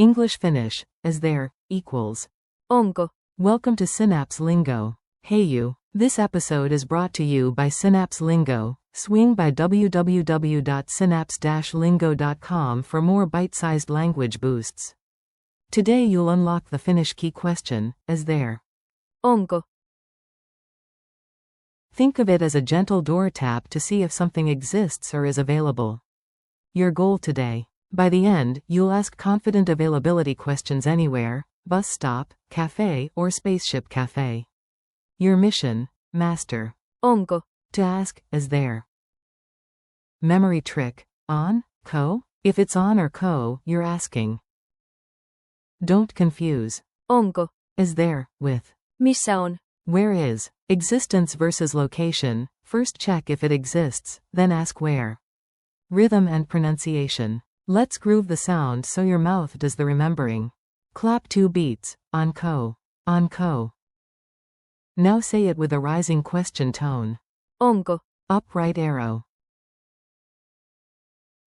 English Finnish, as there, equals. Onko? Welcome to Synapse Lingo. Hey you. This episode is brought to you by Synapse Lingo. Swing by www.synapse-lingo.com for more bite-sized language boosts. Today you'll unlock the Finnish key question, as there. Onko? Think of it as a gentle door tap to see if something exists or is available. Your goal today. By the end, you'll ask confident availability questions anywhere, bus stop, cafe, or spaceship cafe. Your mission, master. Onko? To ask, as there. Memory trick, on, ko? If it's on or ko, you're asking. Don't confuse. Onko? As there, with. Missä on? Where is. Existence versus location. First check if it exists, then ask where. Rhythm and pronunciation. Let's groove the sound so your mouth does the remembering. Clap 2 beats, on ko. On ko. Now say it with a rising question tone. Onko? Up right arrow.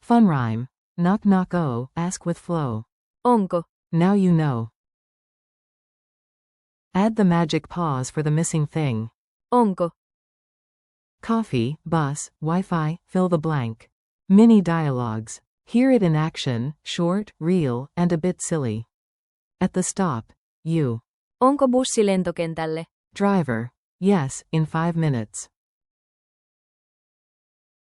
Fun rhyme. Knock knock oh, ask with flow. Onko? Now you know. Add the magic pause for the missing thing. Onko? Coffee, bus, Wi-Fi, fill the blank. Mini dialogues. Hear it in action, short, real, and a bit silly. At the stop. You. Onko bussi lentokentälle? Driver. Yes, in 5 minutes.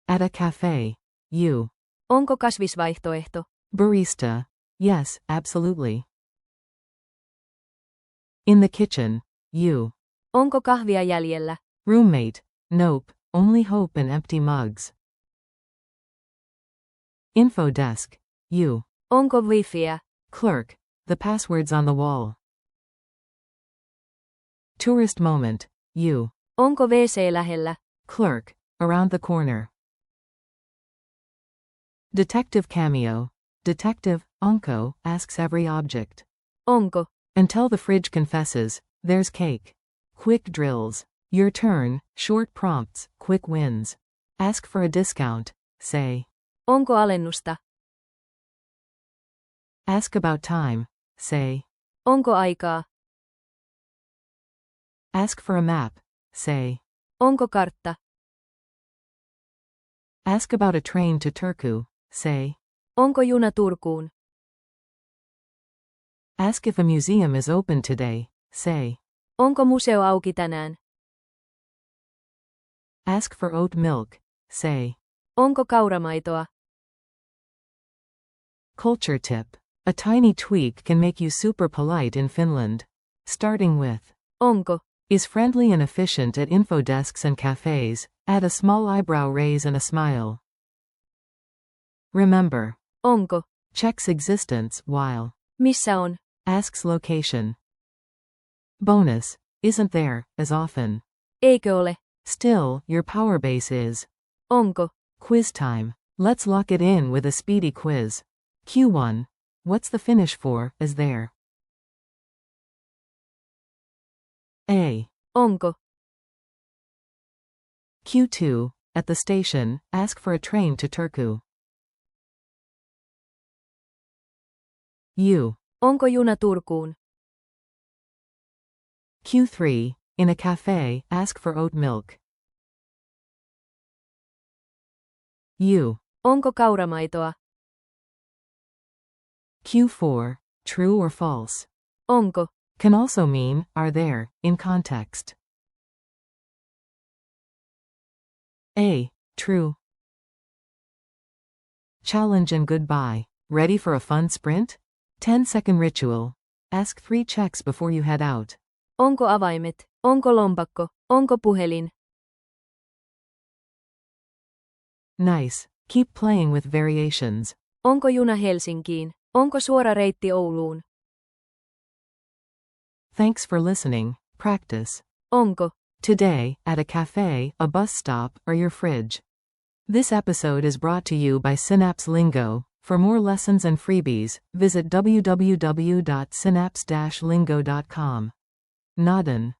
At a cafe. You. Onko kasvisvaihtoehto? Barista. Yes, absolutely. In the kitchen. You. Onko kahvia jäljellä? Roommate. Nope, only hope and empty mugs. Info desk. You. Onko wifiä? Clerk. The password's on the wall. Tourist moment. You. Onko WC lähellä? Clerk. Around the corner. Detective cameo. Detective, Onko, asks every object. Onko? Until the fridge confesses, there's cake. Quick drills. Your turn, short prompts, quick wins. Ask for a discount. Say. Onko alennusta? Ask about time. Say. Onko aikaa? Ask for a map. Say. Onko kartta? Ask about a train to Turku. Say. Onko juna Turkuun? Ask if a museum is open today. Say. Onko museo auki tänään? Ask for oat milk. Say. Onko kauramaitoa? Culture tip. A tiny tweak can make you super polite in Finland. Starting with. Onko? Is friendly and efficient at info desks and cafes. Add a small eyebrow raise and a smile. Remember. Onko? Checks existence while. Missä on? Asks location. Bonus. Isn't there, as often. Eikö ole? Still, your power base is. Onko? Quiz time. Let's lock it in with a speedy quiz. Q1. What's the Finnish for, as there? A. Onko? Q2. At the station, ask for a train to Turku. U. Onko juna Turkuun? Q3. In a cafe, ask for oat milk. U. Onko kauramaitoa? Q4. True or false. Onko? Can also mean, are there, in context. A. True. Challenge and goodbye. Ready for a fun sprint? 10-second ritual. Ask 3 checks before you head out. Onko avaimet? Onko lompakko? Onko puhelin? Nice. Keep playing with variations. Onko juna Helsinkiin? Onko suora reitti Ouluun? Thanks for listening. Practice. Onko? Today, at a cafe, a bus stop, or your fridge. This episode is brought to you by Synapse Lingo. For more lessons and freebies, visit www.synapse-lingo.com. Naden.